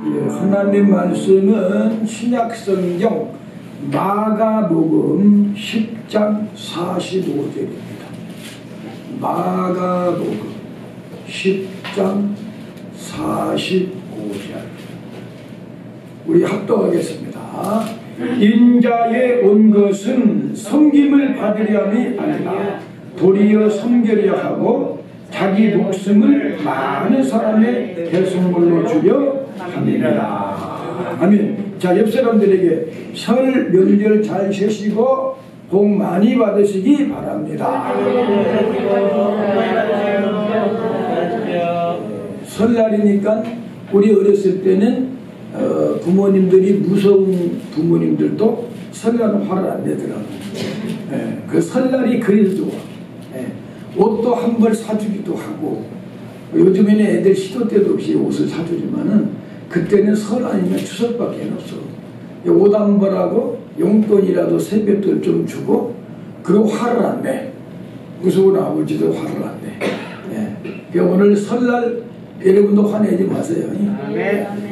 하나님 말씀은 신약성경 마가복음 10장 45절입니다. 마가복음 10장 45절 우리 합독하겠습니다. 인자에 온 것은 섬김을 받으려 함이 아니라 도리어 섬기려 하고 자기 목숨을 많은 사람의 대속물로 주려 합니다. 아멘. 자, 옆 사람들에게 설 명절 잘 쉬시고 복 많이 받으시기 바랍니다. 설날이니까 우리 어렸을 때는 부모님들이 무서운 부모님들도 설날은 화를 안 내더라고요. 그 설날이 그래서 좋아. 옷도 한 벌 사주기도 하고, 요즘에는 애들 시도 때도 없이 옷을 사주지만은 그때는 설 아니면 추석밖에 없어. 옷 한 벌하고 용돈이라도 세뱃돈 좀 주고, 그리고 화를 안 내. 무서운 아버지도 화를 안 내. 오늘 설날 여러분도 화내지 마세요.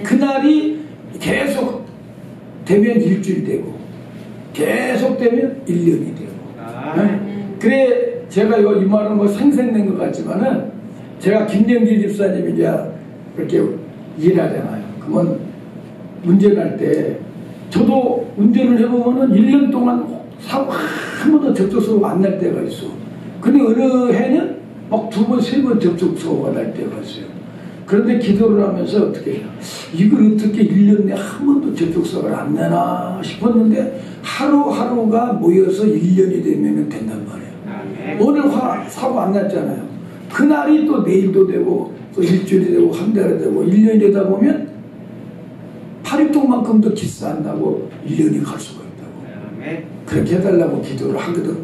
그날이 계속 되면 일주일이 되고 계속 되면 1년이 되고. 그래 제가 이 말은 뭐 생생낸 것 같지만은, 제가 김영길 집사님이 이제 그렇게 일하잖아요. 그러면 운전할 때 저도 운전을 해보면은 1년 동안 사고 한 번도 접촉사고가 안 날 때가 있어. 근데 어느 해는 막 2번, 3번 접촉사고가 날 때가 있어요. 그런데 기도를 하면서 어떻게 해요? 이걸 어떻게 1년 내에 한 번도 접촉사고를 안 내나 싶었는데, 하루하루가 모여서 1년이 되면 된단 말이에요. 오늘 사고 안 났잖아요. 그날이 또 내일도 되고 또 일주일이 되고 한 달이 되고 1년이 되다 보면 파리똥만큼도 기스 안 나고 1년이 갈 수가 있다고. 그렇게 해달라고 기도를 하거든.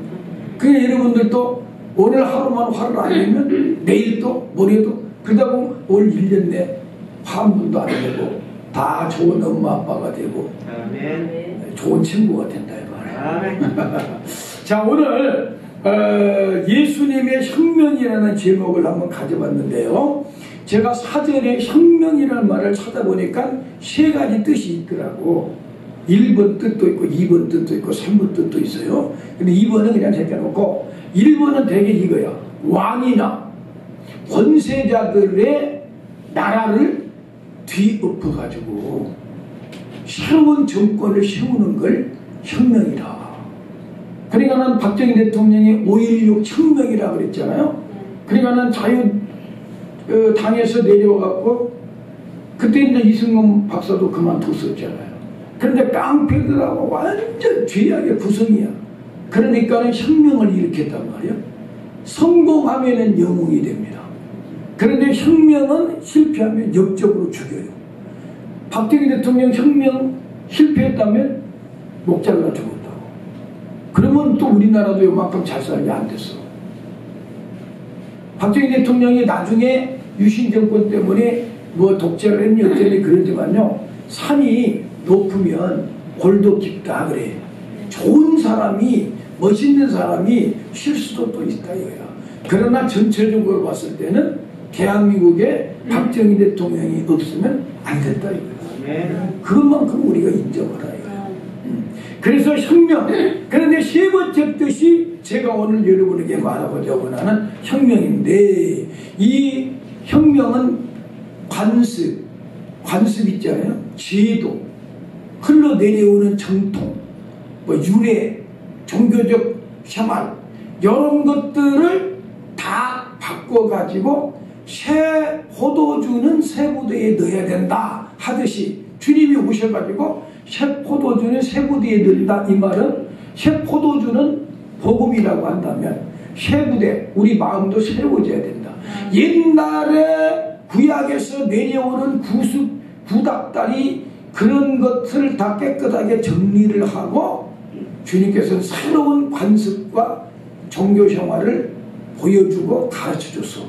그래 여러분들도 오늘 하루만 화를 안 내면 내일 또 모레도 그러다 보면 올 1년 내에 화 한 번도 안 되고 다 좋은 엄마 아빠가 되고 좋은 친구가 된다 이 말이에요. 자, 오늘 예수님의 혁명이라는 제목을 한번 가져봤는데요. 제가 사전에 혁명이라는 말을 찾아보니까 3가지 뜻이 있더라고. 1번 뜻도 있고 2번 뜻도 있고 3번 뜻도 있어요. 근데 2번은 그냥 제껴놓고 1번은 되게 이거야. 왕이나 권세자들의 나라를 뒤엎어가지고 새로운 정권을 세우는 걸 혁명이다. 그러니까는 박정희 대통령이 5.16 혁명이라고 그랬잖아요. 그러니까는 자유당에서 내려와갖고 그때 이제 이승만 박사도 그만뒀었잖아요. 그런데 깡패들하고 완전 죄악의 구성이야. 그러니까는 혁명을 일으켰단 말이에요. 성공하면은 영웅이 됩니다. 그런데 혁명은 실패하면 역적으로 죽여요. 박정희 대통령 혁명 실패했다면 목 잘라 죽었다고. 그러면 또 우리나라도 요만큼 잘 살게 안 됐어. 박정희 대통령이 나중에 유신 정권 때문에 뭐 독재를 했니 어쩌니 그러지만요, 산이 높으면 골도 깊다 그래. 좋은 사람이, 멋있는 사람이 실수도 또 있다 이거야. 그러나 전체적으로 봤을 때는 대한민국에 박정희 대통령이 없으면 안 됐다 이거야. 그것만큼 우리가 인정하라 이거야. 그래서 혁명. 그런데 3번째 뜻이 제가 오늘 여러분에게 말하고자 하는 혁명인데, 이 혁명은 관습 있잖아요. 제도, 흘러내려오는 정통, 뭐 유래, 종교적 생활, 이런 것들을 다 바꿔가지고 새 포도주는 새 부대에 넣어야 된다 하듯이, 주님이 오셔가지고 새 포도주는 새 부대에 넣는다 이 말은, 새 포도주는 복음이라고 한다면 새 부대, 우리 마음도 새로워져야 된다. 옛날에 구약에서 내려오는 구닥다리 그런 것을 다 깨끗하게 정리를 하고 주님께서는 새로운 관습과 종교생활을 보여주고 가르쳐줬어.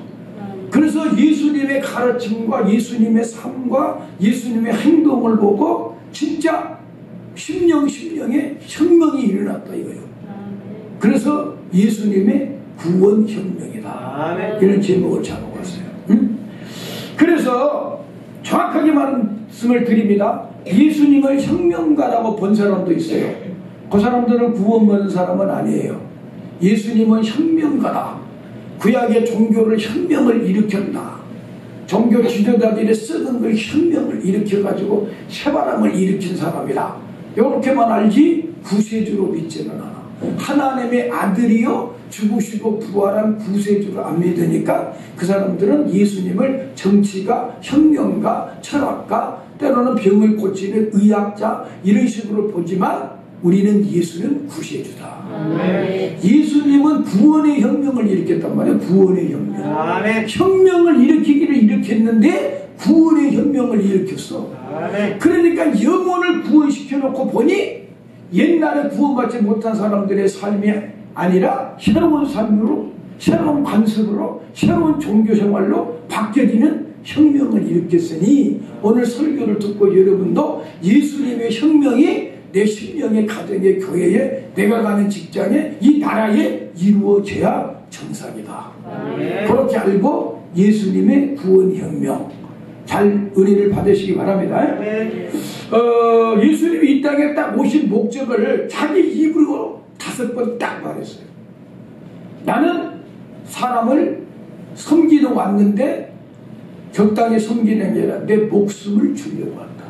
그래서 예수님의 가르침과 예수님의 삶과 예수님의 행동을 보고 진짜 심령에 혁명이 일어났다 이거예요. 그래서 예수님의 구원혁명이다 이런 제목을 잡아봤어요. 그래서 정확하게 말하면 말씀을 드립니다. 예수님을 혁명가라고 본 사람도 있어요. 그 사람들은 구원받은 사람은 아니에요. 예수님은 혁명가다. 구약의 종교를 혁명을 일으켰다. 종교 지도자들의 썩은 걸 혁명을 일으켜가지고 새바람을 일으킨 사람이다. 이렇게만 알지 구세주로 믿지는 않아. 하나님의 아들이요 죽으시고 부활한 구세주를 안 믿으니까 그 사람들은 예수님을 정치가, 혁명가, 철학가, 때로는 병을 고치는 의학자 이런 식으로 보지만 우리는 예수는 구세주다. 예수님은 구원의 혁명을 일으켰단 말이에요. 구원의 혁명. 혁명을 일으키기를 일으켰는데 구원의 혁명을 일으켰어. 그러니까 영혼을 구원시켜놓고 보니 옛날에 구원받지 못한 사람들의 삶이 아니라 새로운 삶으로, 새로운 관습으로, 새로운 종교생활로 바뀌어지는 혁명을 일으켰으니 오늘 설교를 듣고 여러분도 예수님의 혁명이 내 심령의 가정의 교회에 내가 가는 직장에 이 나라에 이루어져야 정상이다. 그렇게 알고 예수님의 구원혁명 잘 은혜를 받으시기 바랍니다. 예수님이 이 땅에 딱 오신 목적을 자기 입으로 5번 딱 말했어요. 나는 사람을 섬기러 왔는데 적당히 섬기는 게 아니라 내 목숨을 주려고 한다.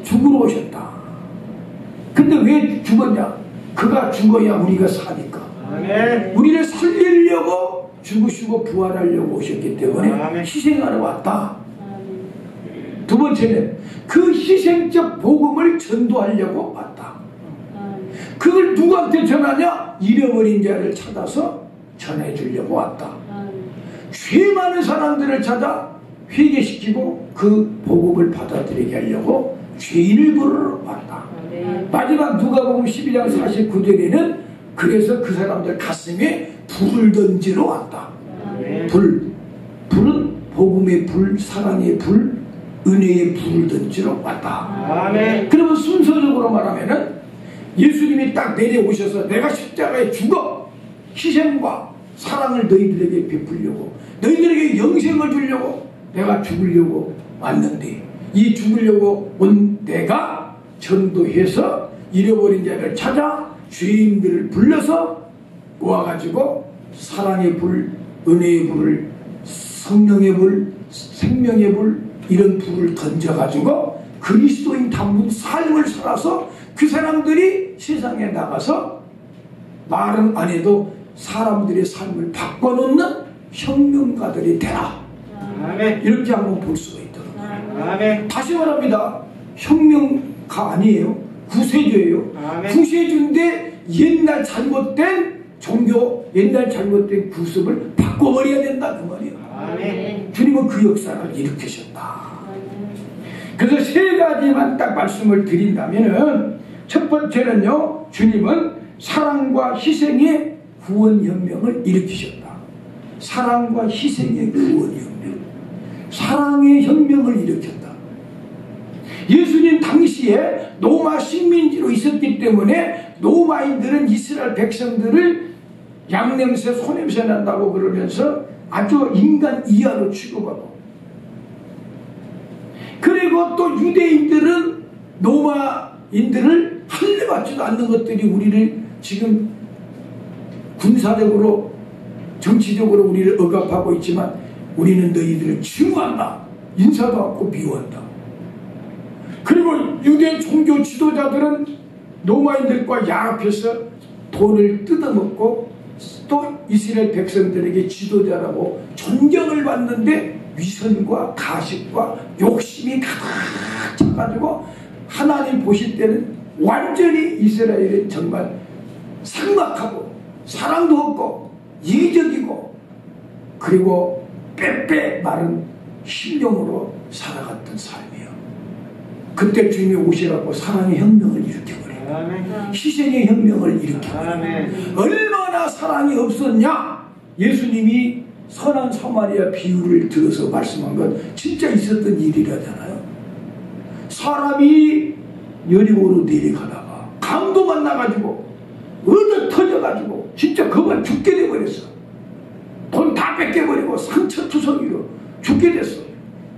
죽으러 오셨다. 근데 왜 죽었냐? 그가 죽어야 우리가 사니까. 우리를 살리려고 죽으시고 부활하려고 오셨기 때문에 희생하러 왔다. 두 번째는 그 희생적 복음을 전도하려고 왔다. 그걸 누구한테 전하냐? 잃어버린 자를 찾아서 전해주려고 왔다. 죄 많은 사람들을 찾아 회개시키고 그 복음을 받아들이게 하려고 죄인을 부르러 왔다. 마지막 누가복음 12장 49절에는 그래서 그 사람들 가슴에 불을 던지러 왔다. 불은 복음의 불, 사랑의 불, 은혜의 불을 던지러 왔다. 그러면 순서적으로 말하면은 예수님이 딱 내려오셔서 내가 십자가에 죽어 희생과 사랑을 너희들에게 베풀려고, 너희들에게 영생을 주려고 내가 죽으려고 왔는데, 이 죽으려고 온 내가 전도해서 잃어버린 자를 찾아 죄인들을 불러서 모아가지고 사랑의 불, 은혜의 불을, 성령의 불, 생명의 불, 이런 불을 던져가지고 그리스도인 담은 삶을 살아서 그 사람들이 세상에 나가서 말은 안 해도 사람들의 삶을 바꿔놓는 혁명가들이 되라. 이렇게 한번 볼 수가 있더라고요. 다시 말합니다. 혁명가 아니에요. 구세주예요. 구세주인데 옛날 잘못된 종교, 옛날 잘못된 구습을 바꿔버려야 된다 그 말이에요. 주님은 그 역사를 일으키셨다. 그래서 세 가지만 딱 말씀을 드린다면은, 첫 번째는요, 주님은 사랑과 희생의 구원혁명을 일으키셨다. 사랑과 희생의 구원혁명, 사랑의 혁명을 일으켰다. 예수님 당시에 로마 식민지로 있었기 때문에 로마인들은 이스라엘 백성들을 양냄새, 소냄새 난다고 그러면서 아주 인간 이하로 취급하고, 그리고 또 유대인들은 로마인들을 할례받지도 않는 것들이 우리를 지금 군사적으로 정치적으로 우리를 억압하고 있지만 우리는 너희들을 증오한다. 인사도 않고 미워한다. 그리고 유대 종교 지도자들은 로마인들과 야합해서 돈을 뜯어먹고 또 이스라엘 백성들에게 지도자라고 존경을 받는데 위선과 가식과 욕심이 가득 차가지고 하나님 보실 때는 완전히 이스라엘은 정말 삭막하고 사랑도 없고 이기적이고 그리고 빼빼 마른 심령으로 살아갔던 삶이에요. 그때 주님이 오시라고 사랑의 혁명을 일으켜버려요. 희생의 혁명을 일으켜버려요. 얼마나 사랑이 없었냐. 예수님이 선한 사마리아 비유를 들어서 말씀한 건 진짜 있었던 일이라잖아요. 사람이 여리고로 내려가다가 강도 만나가지고 얻어 터져가지고 진짜 그만 죽게 돼버렸어. 돈 다 뺏겨버리고 상처투성이로 죽게 됐어.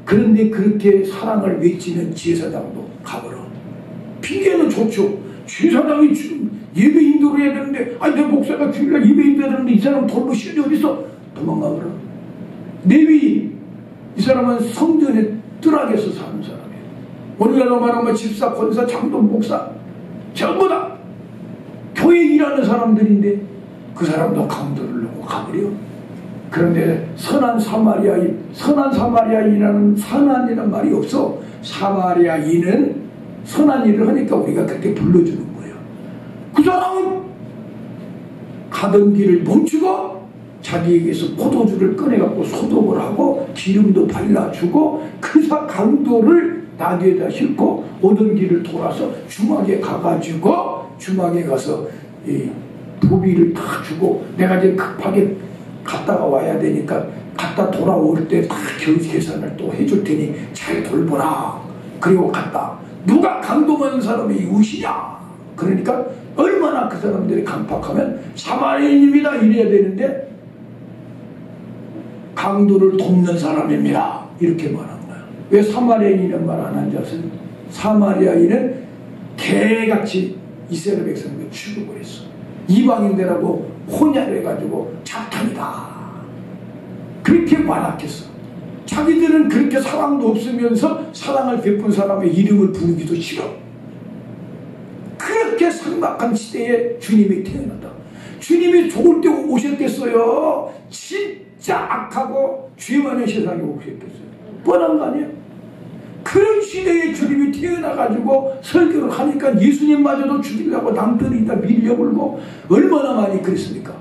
그런데 그렇게 사랑을 외치는 제사장도 가버려. 핑계는 좋죠. 제사장이 예배 인도를 해야 되는데, 아니 내 목사가 주일날 예배 인도해야 되는데 이 사람 돌로 시간이 어딨어? 도망가버려. 레위, 이 사람은 성전의 뜰락에서 사는 사람이에요. 오늘날로 말하면 집사, 권사, 장로, 목사 전부 다 교회 일하는 사람들인데 그 사람도 강도를 놓고 가버려. 그런데 선한 사마리아인이라는 선한이라는 말이 없어. 사마리아인은 선한 일을 하니까 우리가 그렇게 불러주는 거예요. 그 사람은 가던 길을 멈추고 자기에게서 포도주를 꺼내갖고 소독을 하고 기름도 발라주고 그 강도를 나귀에다 싣고 오던 길을 돌아서 주막에 가가지고 주막에 가서 이 부비를 다 주고 내가 이제 급하게 갔다가 와야 되니까 갔다 돌아올 때 다 계산을 또 해줄 테니 잘 돌보라. 그리고 갔다. 누가 강도 많은 사람이 이웃이냐? 그러니까 얼마나 그 사람들이 강팍하면 사마리아인입니다 이래야 되는데 강도를 돕는 사람입니다 이렇게 말한 거야. 왜 사마리아인이라는 말 안 하는지 아세요? 사마리아인은 개같이 이스라엘 백성을 취급을 했어. 이방인들하고 혼혈해가지고 작탄이다 그렇게 완악했어. 자기들은 그렇게 사랑도 없으면서 사랑을 베푼 사람의 이름을 부르기도 싫어. 그렇게 삭막한 시대에 주님이 태어났다. 주님이 좋을 때 오셨겠어요? 진짜 악하고 죄 많은 세상에 오셨겠어요? 뻔한 거 아니에요? 그런 시대에 주님이 태어나가지고 설교를 하니까 예수님마저도 죽이려고 남들이다 밀려불고 얼마나 많이 그랬습니까?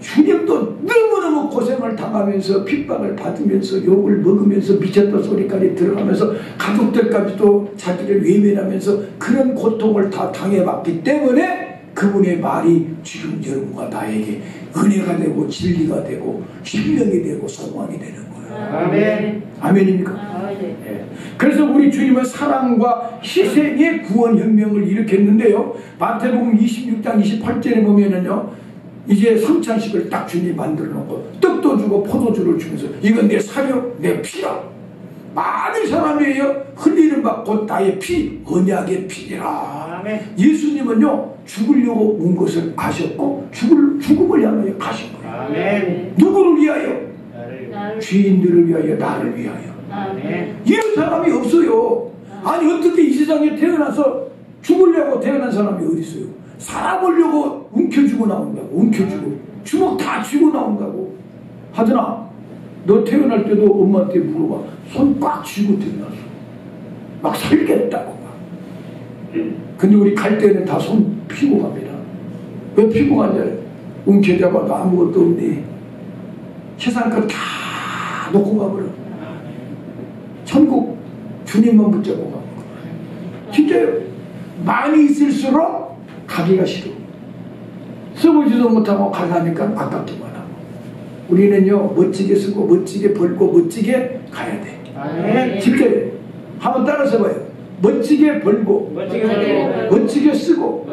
주님도 너무너무 고생을 당하면서 핍박을 받으면서 욕을 먹으면서 미쳤다 소리까지 들어가면서 가족들까지도 자기를 외면하면서 그런 고통을 다 당해봤기 때문에 그분의 말이 지금 여러분과 나에게 은혜가 되고 진리가 되고 생명이 되고 소망이 되는 거예요. 아멘. 아멘입니까? 네. 그래서 우리 주님은 사랑과 희생의 구원혁명을 일으켰는데요. 마태복음 26장 28절에 보면은요. 이제 성찬식을 딱 주님이 만들어 놓고 떡도 주고 포도주를 주면서 이건 내 사료 내 피라. 많은 사람이에요. 흘리는 바 곧 나의 피 언약의 피니라. 아멘. 예수님은요 죽으려고 온 것을 아셨고 죽음을 향하여 가신 거예요. 아멘. 누구를 위하여? 나를. 죄인들을 위하여 나를 위하여. 아멘. 이런 사람이 없어요. 아니 어떻게 이 세상에 태어나서 죽으려고 태어난 사람이 어디 있어요? 살아보려고 움켜쥐고 나온다고. 움켜쥐고 주먹 다 쥐고 나온다고. 하더나 너 태어날 때도 엄마한테 물어봐. 손 꽉 쥐고 태어났어. 막 살겠다고 막. 근데 우리 갈 때는 다 손 피고 갑니다. 왜 피고 가냐? 움켜잡아도 아무것도 없네. 세상 것 다 놓고 가버려. 천국 주님만 붙잡고 가는 거야. 진짜요. 많이 있을수록 가기가 싫어. 써보지도 못하고 가려니까 아깝기만 하고. 우리는요 멋지게 쓰고 멋지게 벌고 멋지게 가야 돼. 아멘. 진짜요. 한번 따라서 봐요. 멋지게 벌고 멋지게 쓰고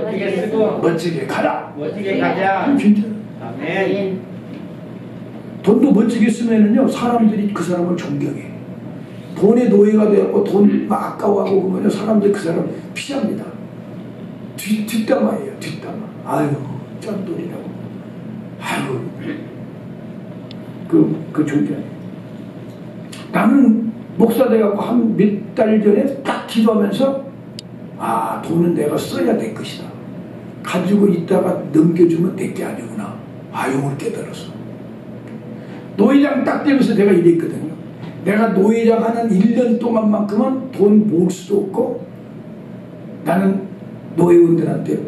멋지게 가라. 멋지게 가자. 진짜. 아멘. 돈도 멋지게 쓰면은요 사람들이 그 사람을 존경해. 돈의 노예가 되었고 돈 아까워하고 그러면 사람들이 그 사람 피합니다. 뒷담화예요. 뒷담화. 아유 짠돈이라고. 아유 그 존재. 나는 목사 돼갖고 한 몇 달 전에 딱 기도하면서 아 돈은 내가 써야 될 것이다. 가지고 있다가 넘겨주면 내 게 아니구나. 아용을 깨달았어. 노회장 딱 되면서 내가 이랬거든요. 내가 노회장 하는 1년 동안만큼은 돈 모을 수도 없고 나는 노회원들한테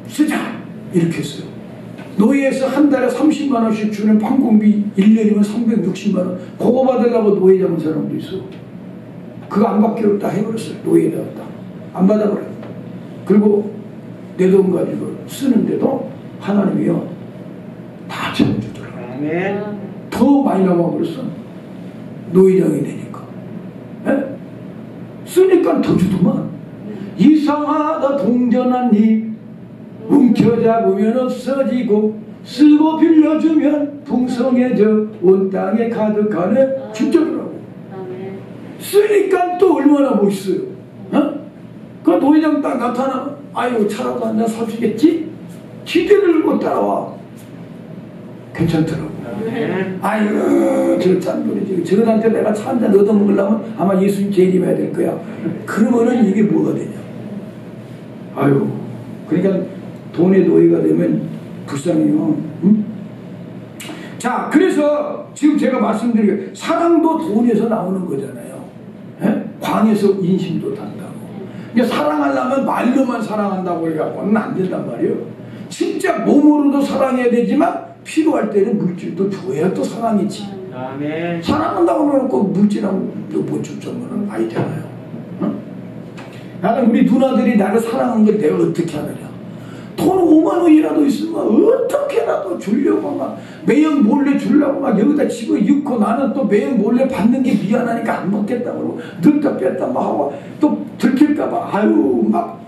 쓰자 이렇게 했어요. 노회에서 한 달에 30만 원씩 주는 판공비 1년이면 360만 원 그거 받으려고 노회장 한 사람도 있어. 그거 안 받기로 다 해버렸어요. 노회에다가 안 받아버려요. 그리고 내 돈 가지고 쓰는데도 하나님이요 다 채워주더라고요. 아멘. 더 많이 남아버렸어. 노회장이 되니까. 네? 쓰니까 더 주더만. 이상하다 동전한 입 움켜잡으면 없어지고 쓰고 빌려주면 풍성해져 온 땅에 가득하네. 진짜더라고. 쓰니까 또 얼마나 멋있어요. 그 노회장 딱 나타나면 아유 차라도 한잔 사주겠지? 기대를 못 따라와. 괜찮더라고. 아유 저 짠돌이지. 저한테 내가 차 한잔 얻어먹으려면 아마 예수님 재림해야 될 거야. 그러면은 이게 뭐가 되냐. 아유 그러니까 돈의 노예가 되면 불쌍해요. 응? 자 그래서 지금 제가 말씀드리게 사랑도 돈에서 나오는 거잖아요. 에? 광에서 인심도 단다고. 그러니까 사랑하려면 말로만 사랑한다고 해갖고는 안 된단 말이에요. 진짜 몸으로도 사랑해야 되지만 필요할 때는 물질도 줘야 또 사랑이지. 아멘. 사랑한다고 해놓고 물질하고 못 줬으면 아니잖아요. 응? 나는 우리 누나들이 나를 사랑한 걸 내가 어떻게 하느냐. 돈 5만 원이라도 있으면 어떻게라도 주려고 막 매형 몰래 주려고 막 여기다 집어넣고 나는 또 매형 몰래 받는 게 미안하니까 안 먹겠다고 그러고 넣다 뺐다 막 하고 또 들킬까봐 아유 막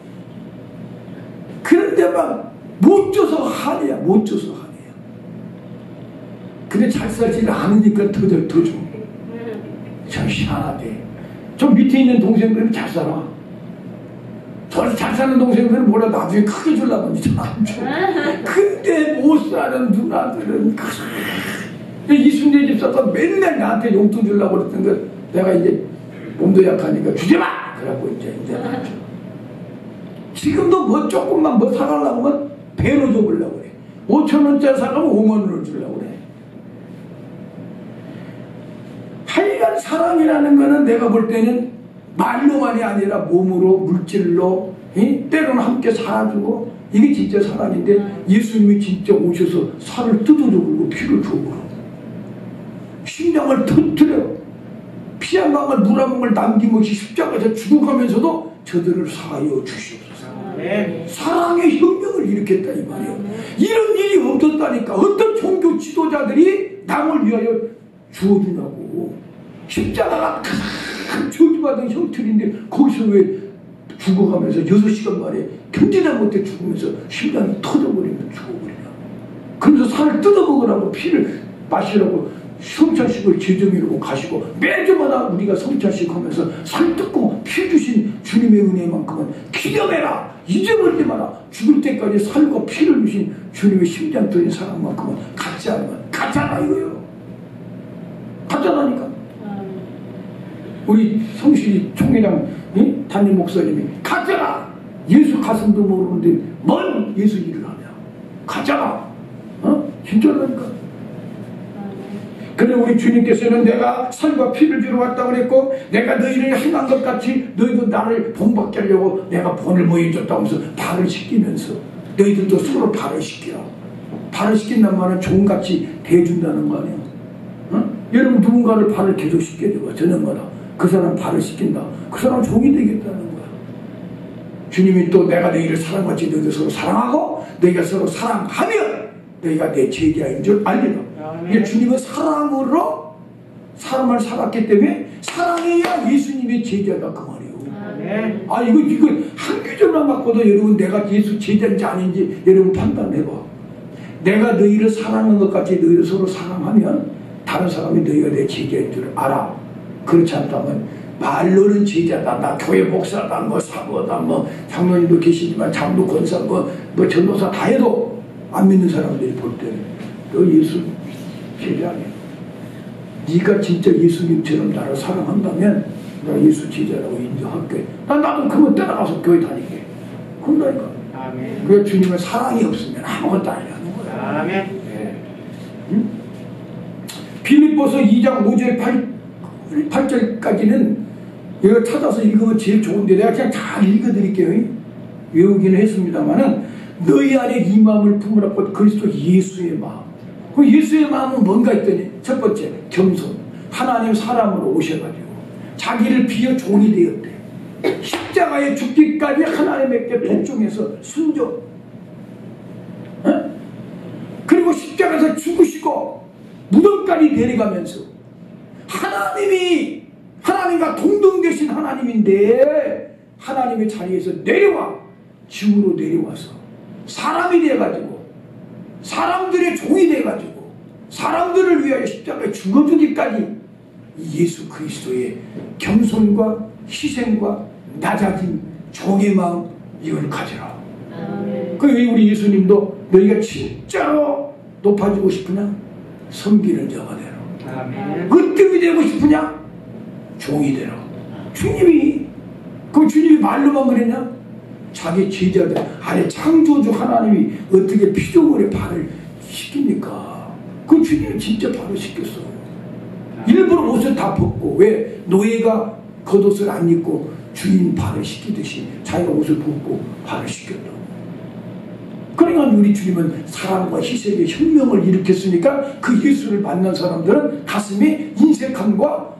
그런데 막 못 줘서 한이야. 못 줘서 한이야. 근데 잘 살지를 않으니까 더 줘. 참 희한하대. 좀 밑에 있는 동생들은 잘 살아. 저 잘 사는 동생들은 몰라 나중에 크게 주려고 하지 안 줘. 근데 못 사는 누나들은 이순재 집사가 맨날 나한테 용돈 주려고 그랬던 거 내가 이제 몸도 약하니까 주지 마! 그래갖고 이제 안 줘. 지금도 뭐 조금만 뭐 사가려고 하면 배로 줘보려고 그래. 5,000원짜리 사가면 5만 원을 주려고 그래. 하여간 사랑이라는 거는 내가 볼 때는 말로만이 아니라 몸으로 물질로 때로는 함께 살아주고 이게 진짜 사랑인데 예수님이 진짜 오셔서 살을 뜯어줘 버리고 피를 줘 버려. 심장을 터뜨려. 피 한 방울 물 한 방울 남김없이 십자가에서 죽어가면서도 저들을 사하여 주시옵소서. 사랑의 혁명을 일으켰다 이 말이에요. 이런 일이 없었다니까. 어떤 종교 지도자들이 남을 위하여 주어주냐고. 십자가가 큰 저주받은 형틀인데 거기서 왜 죽어가면서 6시간 만에 견디다 못해 죽으면서 심장이 터져버리면 죽어버리냐. 그러면서 살을 뜯어먹으라고 피를 마시라고 성찬식을 제정이라고 가시고 매주마다 우리가 성찬식 하면서 살 뜯고 피 주신 주님의 은혜만큼은 기념해라. 잊어버리지 마라. 죽을 때까지 살과 피를 주신 주님의 심장 터진 사랑만큼은 갖지 않으면 가짜라 이거예요. 가짜라니까. 우리 성실이 총회장 담임 목사님이 가짜라. 예수 가슴도 모르는데 뭔 예수 일을 하냐. 가짜라. 진짜라니까. 그래 우리 주님께서는 내가 살과 피를 주러 왔다고 그랬고 내가 너희를 행한 것 같이 너희도 나를 본받게 하려고 내가 본을 모여줬다고 하면서 발을 씻기면서 너희들도 서로 발을 씻기라. 발을 씻긴단 말은 종같이 대해준다는 거 아니에요. 여러분 누군가를 발을 계속 씻겨줘봐. 저녁마다 그 사람 발을 씻긴다. 그 사람 종이 되겠다는 거야. 주님이 또 내가 너희를 사랑같이 너희도 서로 사랑하고 너희가 서로 사랑하면 너희가 내 제자인 줄 알리라. 이게 주님은 사랑으로 사람을 살았기 때문에 사랑해야 예수님의 제자다 그 말이에요. 아 이거 한 규정만 갖고도 여러분 내가 예수 제자인지 아닌지 여러분 판단해봐. 내가 너희를 사랑하는 것 같이 너희를 서로 사랑하면 다른 사람이 너희가 내 제자인 줄 알아. 그렇지 않다면 말로는 제자다. 나 교회 목사다. 뭐 사모다. 뭐 장로님도 계시지만 장로 권사 뭐 전도사 다 해도 안 믿는 사람들이 볼 때는 너 예수 제자 아니야. 네가 진짜 예수님처럼 나를 사랑한다면 내가 예수 제자라고 인정할게. 나도 그거 따라가서 교회 다니게. 그런다니까. 아멘. 그래 주님의 사랑이 없으면 아무것도 아니라는 거야. 아멘. 네. 응? 빌립보서 2장 5절 8절까지는 이거 찾아서 읽으면 제일 좋은데 내가 그냥 잘 읽어드릴게요. 외우기는 했습니다만은 너희 안에 이 마음을 품으라고 그리스도 예수의 마음. 그 예수의 마음은 뭔가 했더니 첫 번째 겸손. 하나님 사람으로 오셔가지고 자기를 비어 종이 되었대. 십자가에 죽기까지 하나님께 복종해서 순종. 그리고 십자가에서 죽으시고 무덤까지 내려가면서 하나님과 동등되신 하나님인데 하나님의 자리에서 내려와 지구로 내려와서 사람이 돼가지고 사람들의 종이 돼가지고 사람들을 위하여 십자가에 죽어주기까지 예수 그리스도의 겸손과 희생과 낮아진 종의 마음, 이걸 가져라. 그러니까 우리 예수님도 너희가 진짜로 높아지고 싶으냐? 섬기는 자가 되라. 으뜸이 되고 싶으냐? 종이 되라. 주님이 말로만 그랬냐? 자기 제자들, 아니 창조주 하나님이 어떻게 피조물의 발을 씻깁니까? 그 주님이 진짜 발을 씻겼어요. 일부러 옷을 다 벗고, 왜 노예가 겉옷을 안 입고 주인 발을 씻기듯이 자기가 옷을 벗고 발을 씻겼다고. 그러니까 우리 주님은 사랑과 희생의 혁명을 일으켰으니까 그 예수를 만난 사람들은 가슴에 인색함과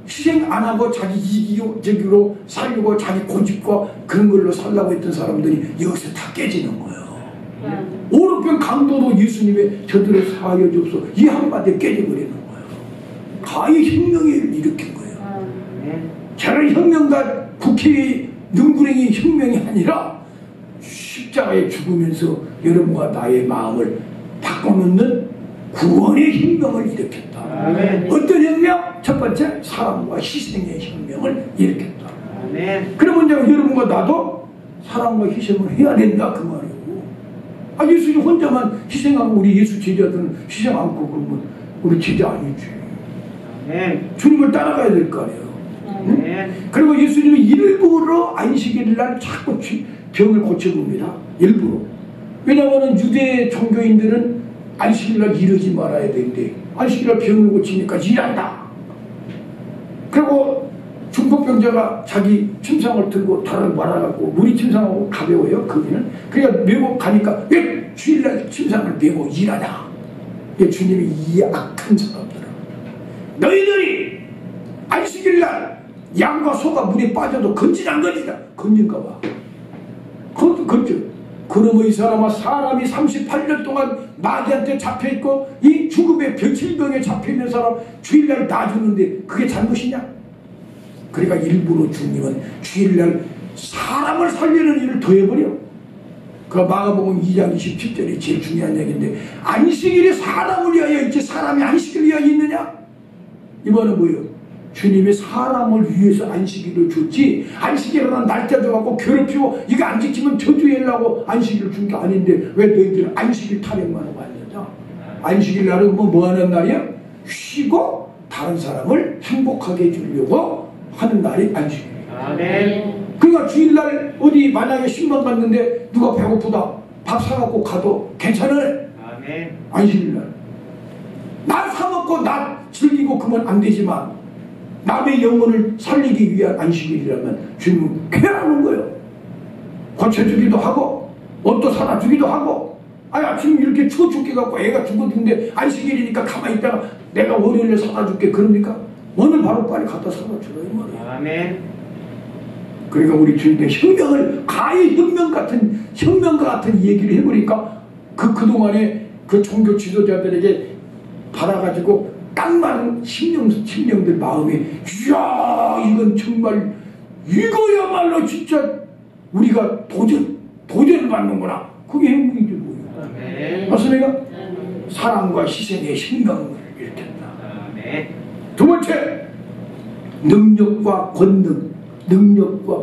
희생 안 하고 자기 이기적으로 살려고 자기 고집과 그런 걸로 살라고 했던 사람들이 여기서 다 깨지는 거예요. 오른편 강도도 예수님의 저들을 사하여 주옵소서 이 한마디에 깨져버리는 거예요. 가히 혁명을 일으킨 거예요. 저는 혁명가 국회의 능구랭이 혁명이 아니라 십자가에 죽으면서 여러분과 나의 마음을 바꿔놓는 구원의 혁명을 일으켰다. 어떤 혁명? 첫 번째, 사랑과 희생의 혁명을 일으켰다. 그러면 이제 여러분과 나도 사랑과 희생을 해야 된다 그 말이에요. 예수님 혼자만 희생하고 우리 예수 제자들은 희생 않고 그러면 우리 제자 아니지. 주님을 따라가야 될 거 아니에요. 그리고 예수님은 일부러 안식일 날 자꾸 병을 고쳐봅니다. 일부러. 왜냐하면 유대 종교인들은 안식일 날 일하지 말아야 되는데 안식일 날 병을 고치니까 일한다. 그리고 중풍병자가 자기 침상을 들고 다를 말아갖고 물이 침상하고 가벼워요. 거기는. 그러니까 메고 가니까 왜 주일날 침상을 메고 일하냐. 주님이 이 악한 사람들은 너희들이 안식일날 양과 소가 물에 빠져도 건지냐 안 건지냐? 건진가 봐. 그것도 건져. 그러면 이 사람아, 사람이 38년 동안 마귀한테 잡혀있고 이 죽음의 질병에 잡혀있는 사람 주일날 놔주는데 그게 잘못이냐? 그러니까 일부러 주님은 주일날 사람을 살리는 일을 더해버려. 그 마가복음 2장 27절이 제일 중요한 얘기인데 안식일이 사람을 위하여 있지 사람이 안식일을 위하여 있느냐? 이거는 뭐예요? 주님이 사람을 위해서 안식일을 줬지 안식일이라는 날짜 줘갖고 괴롭히고 이거 안 지키면 저주하려고 안식일을 준 게 아닌데 왜 너희들은 안식일 타령만 하고 앉느냐? 안식일 날은 뭐 하는 날이야? 쉬고 다른 사람을 행복하게 해주려고 하는 날이 안식일이야. 그러니까 주일날 어디 만약에 신방 갔는데 누가 배고프다 밥 사갖고 가도 괜찮을 안식일날 나 사먹고 나 즐기고 그러면 안 되지만 남의 영혼을 살리기 위한 안식일이라면 주님은 쾌하는 거예요. 고쳐주기도 하고 옷도 사다 주기도 하고 아침 이렇게 추워 죽겠갖고 애가 죽었는데 안식일이니까 가만히 있다가 내가 월요일에 사다 줄게 그럽니까? 오늘 바로 빨리 갖다 사다 주라 이 말이에요. 그러니까 우리 주님의 혁명을 가히 혁명과 같은 얘기를 해보니까 그동안에 그 종교 지도자들에게 받아가지고 딱 많은 심령들 마음에 이야 이건 정말 이거야말로 진짜 우리가 도전을 받는구나. 그게 혁명이지 뭐예요. 맞습니까? 사랑과 희생의 혁명을 일으켰다. 두 번째, 능력과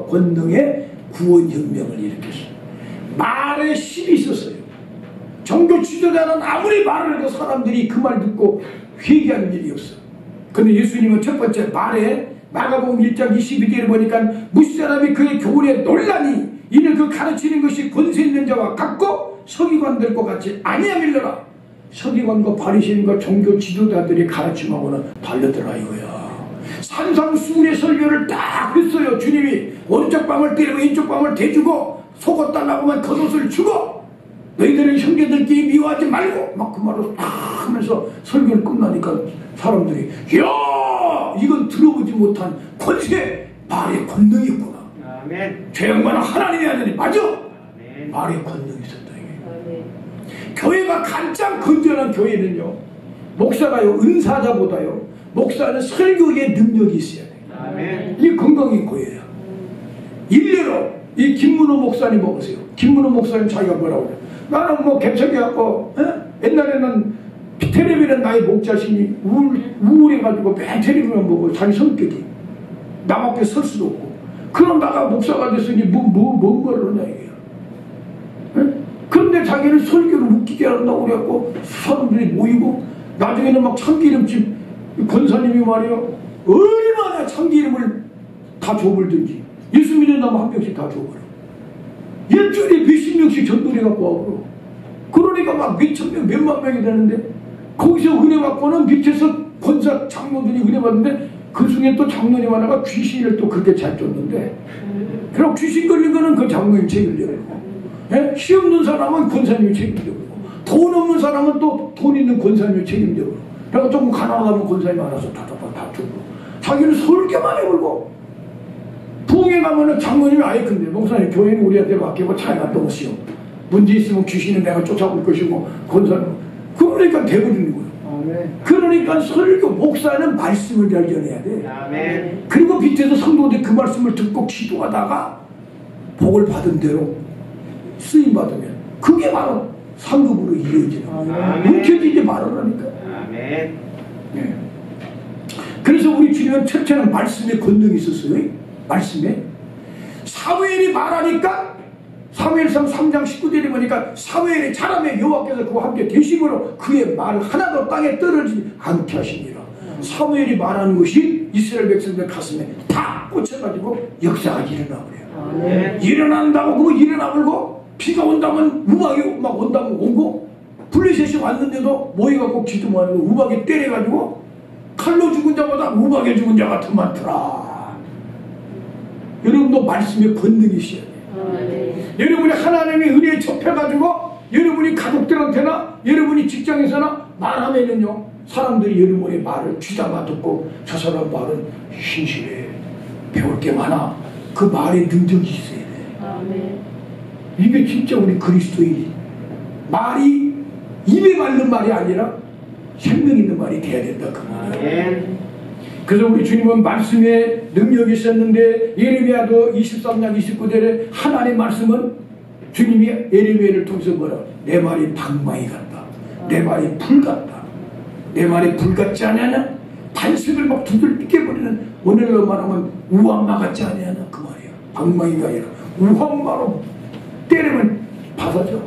권능의 구원혁명을 일으켰어요. 말에 힘이 있었어요. 종교 지도자는 아무리 말을 해도 사람들이 그 말 듣고 회개하는 일이 없어. 근데 예수님은 첫 번째 말에 마가복음 1장 22절에 보니까 무시사람이 그의 교훈에 놀라니 이는 그 가르치는 것이 권세 있는 자와 같고 서기관들과 같이 아니함일러라. 서기관과 바리새인과 종교 지도자들이 가르침하고는 다르더라 이거야. 산상수훈의 설교를 딱 했어요. 주님이 오른쪽 뺨을 때리고 왼쪽 뺨을 대주고 속옷 달라고 하면 겉옷을 주고 너희들은 형제들끼리 미워하지 말고 막 그 말을 딱 하면서 설교를 끝나니까 사람들이 이야 이건 들어보지 못한 권세 말의 권능이 있구나. 죄 양반은 하나님이 하느니 맞아. 말의 권능이 있었다 이게. 교회가 가장 건전한 교회는요 목사가요 은사자보다요 목사는 설교의 능력이 있어야 돼. 이게 건강한 교회예요. 일례로 이 김문호 목사님 보세요. 김문호 목사님 자기가 뭐라고 그래요? 나는 뭐 개척해갖고 옛날에는 텔레비는 나의 목자신이 우울해가지고 맨 텔레비만 보고 자기 성격이 남 앞에 설 수도 없고 그럼 나가 목사가 됐으니 뭔 말을 하냐 이게. 그런데 자기는 설교를 웃기게 한다고 그래갖고 사람들이 모이고 나중에는 막 참기름집 권사님이 말이요 얼마나 참기름을 다 줘버든지 예수 믿는 놈 한 명씩 다 줘버려. 일주일에 몇십 명씩 전도해 갖고 와버려. 그러니까 막 몇천 명 몇만 명이 되는데 거기서 은혜 받고는 밑에서 권사 장로들이 은혜 받는데 그 중에 또 장로님 하나가 귀신을 또 그렇게 잘 쫓는데 그럼 귀신 걸린 거는 그 장로님 책임져야 되고 시 없는 사람은 권사님이 책임져야 되고 돈 없는 사람은 또 돈 있는 권사님이 책임져야 되고 그러니까 조금 가난하면 권사님 알아서 다 주고 자기는 설교만 해버리고 부흥회 가면은 장로님이 아예 근데 목사님 교회는 우리한테 맡기고 잘 갔다 오시오. 문제 있으면 귀신은 내가 쫓아볼 것이고 권사님 그러니까 대부분인 거예요. 그러니까 설교 목사는 말씀을 잘 전해야 돼. 아멘. 그리고 밑에서 성도들 그 말씀을 듣고 기도하다가 복을 받은 대로 쓰임 받으면 그게 바로 상급으로 이어지는 거예요. 묵혀지지 말으라니까. 아멘. 네. 그래서 우리 주님은 첫째는 말씀에 권능이 있었어요. 말씀에 사무엘이 말하니까 사무엘상 3장 19절에 보니까 사무엘이 자라매 여호와께서 그와 함께 되심으로 그의 말 하나도 땅에 떨어지지 않게 하시니라. 사무엘이 말하는 것이 이스라엘 백성들 가슴에 다 꽂혀가지고 역사가 일어나버려요. 일어난다고 그거 일어나버리고 비가 온다면 우박이 막 온다면 오고 블레셋이 왔는데도 모여갖고 기도만 하고 우박이 때려가지고 칼로 죽은 자보다 우박에 죽은 자가 더 많더라. 여러분도 말씀에 권능이 있어야 돼요. 여러분이 하나님의 은혜에 접해가지고 여러분이 가족들한테나 여러분이 직장에서나 말하면은요 사람들이 여러분의 말을 귀담아 듣고 저 사람 말은 신실해 배울 게 많아. 그 말에 능력이 있어야 돼. 이게 진짜 우리 그리스도인이 말이 입에 바른 말이 아니라 생명 있는 말이 돼야 된다 그 말이에요. 그래서 우리 주님은 말씀에 능력이 있었는데 예레미야도 23장 29절에 하나님의 말씀은 주님이 예레미야를 통해서 뭐라 내 말이 방망이 같다. 내 말이 불 같다. 내 말이 불 같지 않냐냐? 반석을 막 두들겨 버리는 오늘로 말하면 우함마 같지 않냐냐 그 말이야. 방망이가 아니라 우함마로 때리면 바사져.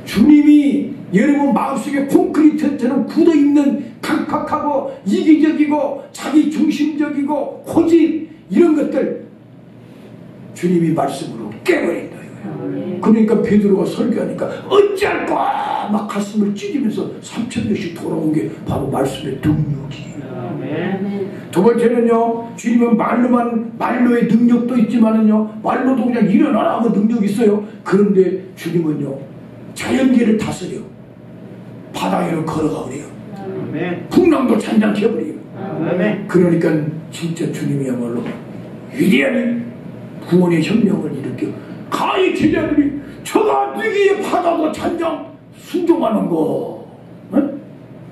주님이 여러분 마음속에 콘크리트처럼 굳어있는 강팍하고 이기적이고 자기 중심적이고 고집 이런 것들 주님이 말씀으로 깨버린다 이거예요. 그러니까 베드로가 설교하니까 어찌할까 막 가슴을 찢으면서 3,000명씩 돌아온 게 바로 말씀의 능력이에요. 두 번째는요 주님은 말로의 능력도 있지만은요 말로도 그냥 일어나라 하면 능력이 있어요. 그런데 주님은요 자연계를 다스려 바다 위로 걸어가 버려요. 풍랑도 잔잔케 해버려요. 그러니까 진짜 주님이야말로 위대한 구원의 혁명을 일으켜 가히 제자들이 저가 뛰기에 바다도 잔잔 순종하는 거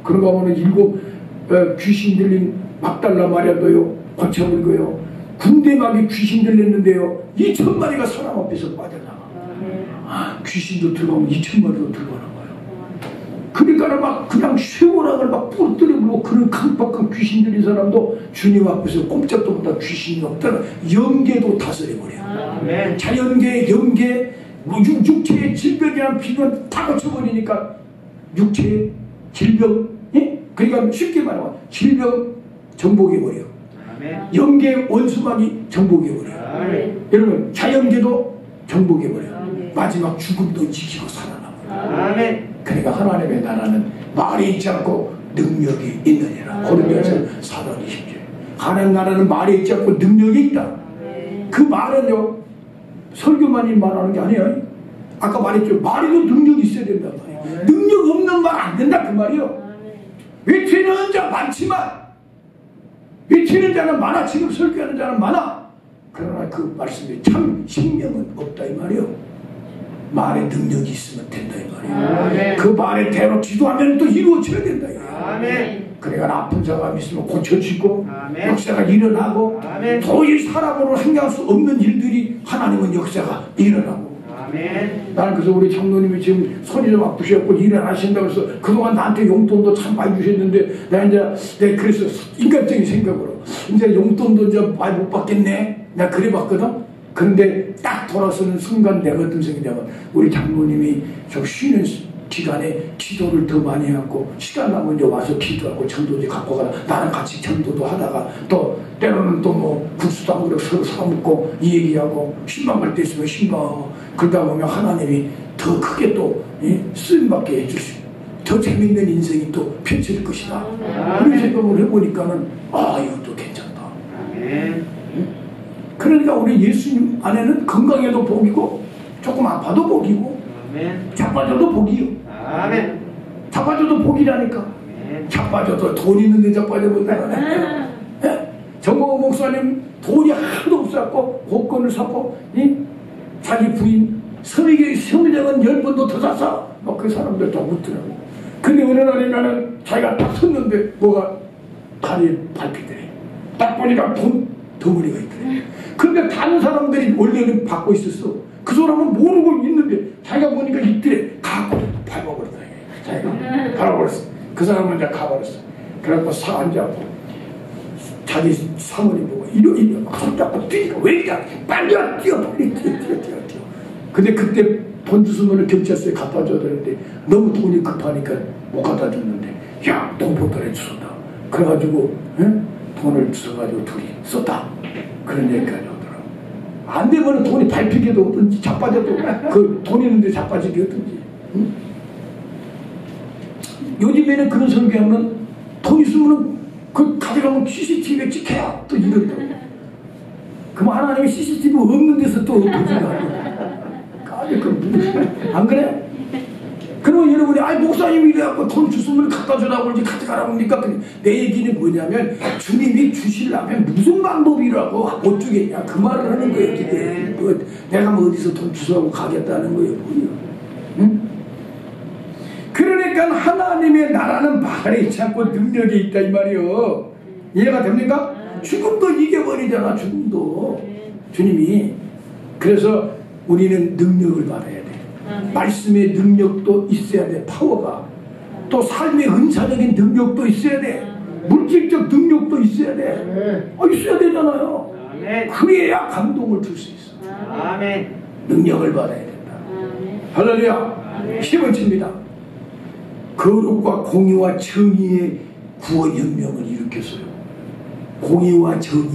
그런가 보면 7 귀신 들린 막달라 마리아도요 고쳐버리고요 군대막이 귀신 들렸는데요 2,000마리가 사람 앞에서 빠져나가. 귀신도 들어가면 2,000마리도 들어가는 거예요. 그러니까 막 그냥 쇠고랑을 막 부러뜨려버리고 그런 강박한 귀신 들린 사람도 주님 앞에서 꼼짝도 못하고 귀신이 없다가 영계도 다스려버려요. 자연계, 영계, 육체의 질병이란 비건 다 고쳐버리니까 육체의 질병 그러니까 쉽게 말하면 질병 정복해버려. 영계 원수막이 정복해버려. 여러분 자연계도 정복해버려. 마지막 죽음도 지키고 살아남아요. 그러니까 하나님의 나라는 말이 있지 않고 능력이 있느니라. 고린도전서 4장 20절. 하나님 나라는 말이 있지 않고 능력이 있다. 그 말은요 설교만이 말하는 게 아니에요. 아까 말했죠. 말에도 능력이 있어야 된단 말이에요. 능력 없는 말 안 된다 그 말이에요. 외치는 자 많지만 외치는 자는 많아. 지금 설교하는 자는 많아. 그러나 그 말씀에 참 생명은 없다 이 말이에요. 말에 능력이 있으면 된다 이 말이에요. 그 말에 대로 기도하면 또 이루어져야 된다 이거예요. 그러니까 아픈 사람이 있으면 고쳐지고 역사가 일어나고 도저히 사람으로 행할 수 없는 일들이 하나님은 역사가 일어나고 아멘. 나는 그래서 우리 장로님이 지금 손이 좀 아프셔갖고 일을 하신다고 해서 그동안 나한테 용돈도 참 많이 주셨는데 내가 그래서 인간적인 생각으로 이제 용돈도 이제 많이 못 받겠네. 내가 그래 봤거든. 그런데 딱 돌아서는 순간 내가 어떤 생각이냐면 우리 장로님이 저 쉬는 기간에 기도를 더 많이 해갖고 시간 나면 이제 와서 기도하고 전도지 갖고 가라. 나는 같이 전도도 하다가 또 때로는 또 뭐 국수도 한 그릇 서로 사먹고 이 얘기하고 신방할 때 있으면 신방하고 그러다 보면 하나님이 더 크게 또 쓰임받게 해주시고 더 재밌는 인생이 또 펼쳐질 것이다. 이런 생각을 해보니까는 이것도 괜찮다. 아멘. 그러니까 우리 예수님 안에는 건강해도 복이고 조금 아파도 복이고 아멘. 자빠져도 복이요. 아멘. 자빠져도 복이라니까. 아멘. 자빠져도 돈 있는데 자빠져본다네. 정광호 목사님 돈이 하나도 없었고 복권을 샀고 자기 부인 서리교의 성령은 10번도 더 샀어. 그 사람들 다 묻더라고. 근데 어느 날인가는 자기가 딱 섰는데 뭐가 다리에 밟히더래. 딱 보니까 돈 덩어리가 있더래. 근데 다른 사람들이 원래는 받고 있었어. 그 사람은 모르고 있는데 자기가 보니까 있더래. 가고 밟아버렸다. 자기가 밟아버렸어. 그 사람은 이제 가버렸어. 그래갖고 사 앉아갖고 자기 사모님 보고 이러 막 손잡고 뛰니까 왜 이래? 빨리 뛰어 빨리 뛰어. 근데 그때 돈 주스면 경찰서에 갖다 줘야 되는데 너무 돈이 급하니까 못 갖다 줬는데 야 돈 보따리 주소다. 그래가지고 돈을 주워가지고 둘이 썼다. 그런 얘기까지 하더라고. 안 되면 돈이 밟히게도 어떤지 자빠져도 그 돈 있는데 자빠지게 어떤지. 응? 요즘에는 그런 설교하면 돈 있으면 그 가져가면 CCTV에 찍혀야 또 이런다고. 그럼 하나님이 CCTV 없는 데서 또 엎어지가 안 그래? 그러면 여러분이 목사님이 이래갖고 돈 주시면 갖다 주라고 그러지 가져가라고 하니까 내 얘기는 뭐냐면 주님이 주시려면 무슨 방법이라고 못 주겠냐 그 말을 하는 거예요. 이게 내가 뭐 어디서 돈 주라고 가겠다는 거예요. 응? 그러니까 하나님의 나라는 말에 있지 않고 능력에 있다 이 말이요. 이해가 됩니까? 죽음도 이겨버리잖아. 죽음도 주님이. 그래서 우리는 능력을 받아야 돼. 말씀의 능력도 있어야 돼. 파워가. 또 삶의 은사적인 능력도 있어야 돼. 물질적 능력도 있어야 돼. 있어야 되잖아요. 그래야 감동을 줄 수 있어. 아멘. 능력을 받아야 된다. 할렐루야. 10번째입니다. 거룩과 공의와 정의의 구원혁명을 일으켰어요. 공의와 정의.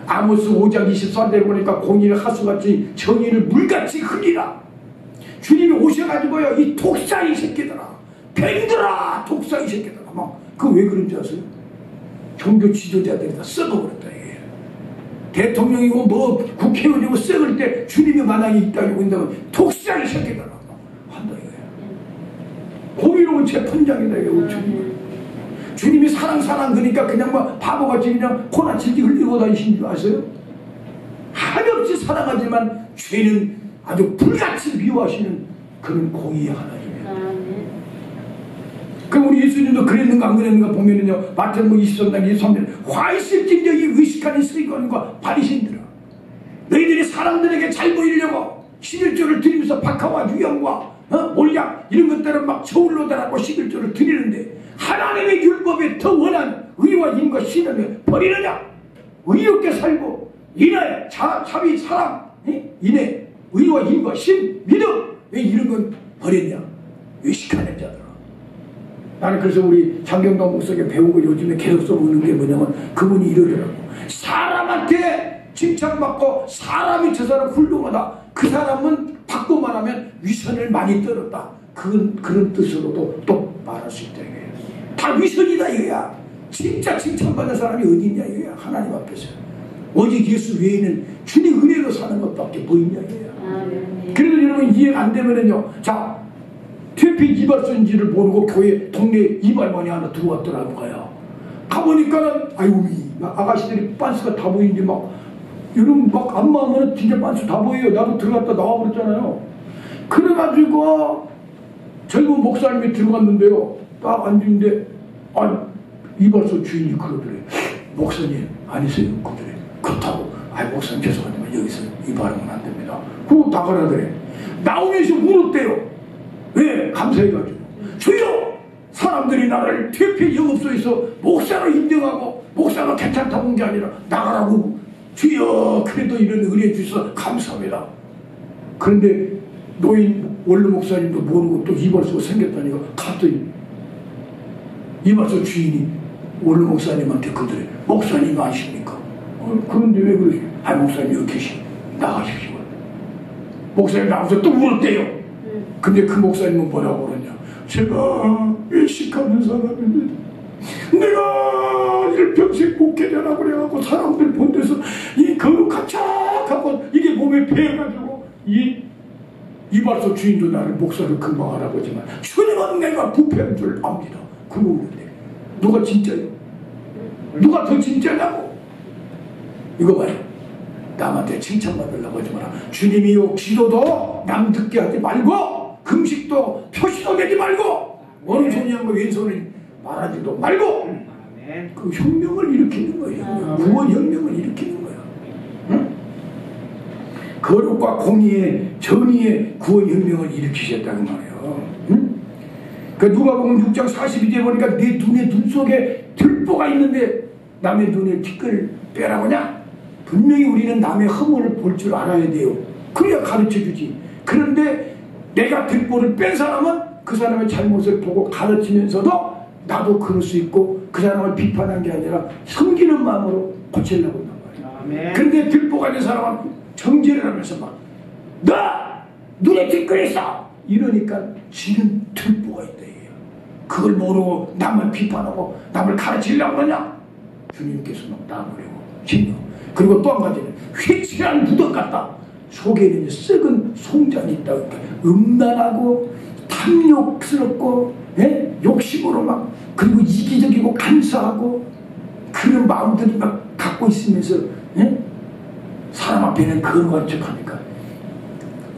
아모스 5장 24절에 보니까 공의를 하수같이 정의를 물같이 흐리라. 주님이 오셔가지고요 이 독사이 새끼들아 뱀들아 독사이 새끼들아 그 왜 그런지 아세요? 종교 지도자들이 다 썩어버렸다 이게. 대통령이고 뭐 국회의원이고 썩을 때 주님이 만약에 있다고 본다면 독사이 새끼들아 한다 이거야. 공의로운 재판장이다 이거. 주님이 사랑 그러니까 그냥 막 바보같이 그냥 코나칠기 흘리고 다니신 줄 아세요? 한없이 사랑하지만 죄는 아주 불같이 미워하시는 그런 공의의 하나님이에요. 그럼 우리 예수님도 그랬는가 안 그랬는가 보면은요 마태복음 23장 23절 화이실진저 이 의식하는 서기관과 바리새인들아 너희들이 사람들에게 잘 보이려고 11조를 드리면서 박하와 유형과 몰약 이런 것들을 막 저울로다라고 11조를 드리는데 하나님의 율법에 더 원한 의와 힘과 신을 버리느냐? 의롭게 살고 인하여 자비 사랑 인해 의와 힘과 신 믿음 왜 이런 건 버렸냐? 의식하는 자들아. 나는 그래서 우리 장경동 목사에게 배운 거 요즘에 계속 써보는 게 뭐냐면 그분이 이러더라고. 사람한테 칭찬받고 사람이 저 사람 훌륭하다. 그 사람은 받고 말하면 위선을 많이 떨었다. 그런 뜻으로도 또 말할 수 있다 이거예요. 다 위선이다 이거야. 진짜 칭찬받는 사람이 어디 있냐 이거야. 하나님 앞에서. 오직 예수 외에는 주님 은혜로 사는 것밖에 보이냐 이거야. 그래도 여러분 이해가 안 되면은요. 자, 퇴폐 이발소인지를 모르고 교회 동네 이발만이 하나 들어왔더라고요. 가보니까는 아이고 아가씨들이 빤스가 다 보이는데 막 여러분 막 안마하면 진짜 빤스 다 보여요. 나도 들어갔다 나와버렸잖아요. 그래가지고 젊은 목사님이 들어갔는데요. 딱 앉는데 이발소 주인이 그러더래. 목사님 아니세요? 그러더래. 그렇다고 아이 목사님 죄송하지만 여기서 이 발음은 안 됩니다. 그러고 나가라 그래. 나오면서 울었대요. 왜? 감사해가지고. 주여! 사람들이 나를 퇴폐 영업소에서 목사로 인정하고 목사가 괜찮다고 한 게 아니라 나가라고. 주여! 그래도 이런 은혜 주셔서 감사합니다. 그런데 노인 원로 목사님도 모르고 또 이발소가 생겼다니까 갑자기 이발소 주인이 원로 목사님한테 그들이 목사님 아십니까? 그런데 왜 그러시? 아 목사님 여기 계시 나가십시오. 목사님 나와서 또 울었대요. 근데 그 목사님은 뭐라고 그러냐? 제가 외식하는 사람인데 내가 일평생 목회자라고 그래갖고 사람들 본 데서 이 거룩한 착하고 이게 몸에 배해가지고 이발소 주인도 나를 목사를 금방 알아보지만 주님은 내가 부패한 줄 압니다. 그거 그런데 누가 진짜요? 누가 더 진짜냐고? 이거 봐요. 남한테 칭찬받으려고 하지 마라. 주님이요 기도도 남 듣게 하지 말고 금식도 표시도 내지 말고 오른손이하고 왼손을 말하지도 말고 그 혁명을 일으키는 거예요. 구원 혁명을 일으키는 거야. 응? 거룩과 공의의 정의의 구원 혁명을 일으키셨다는 말이에요. 응? 그 누가복음 6장 42절에 보니까 내 눈 속에 들보가 있는데 남의 눈에 티끌을 빼라고냐? 분명히 우리는 남의 허물을 볼 줄 알아야 돼요. 그래야 가르쳐주지. 그런데 내가 들보를 뺀 사람은 그 사람의 잘못을 보고 가르치면서도 나도 그럴 수 있고 그 사람을 비판한 게 아니라 섬기는 마음으로 고치려고 한단 말이야. 그런데 들보가 된 사람은 정죄를 하면서 막 너! 눈에 티끌 있어! 이러니까 지는 들보가 있다 이게요. 그걸 모르고 남을 비판하고 남을 가르치려고 그러냐? 주님께서 막 나무려고 진노. 그리고 또 한 가지는 휘칠한 무덤 같다. 속에는 썩은 송장이 있다. 그러니까 음란하고 탐욕스럽고 욕심으로 막 그리고 이기적이고 간사하고 그런 마음들이 막 갖고 있으면서 사람 앞에는 거룩한 척하니까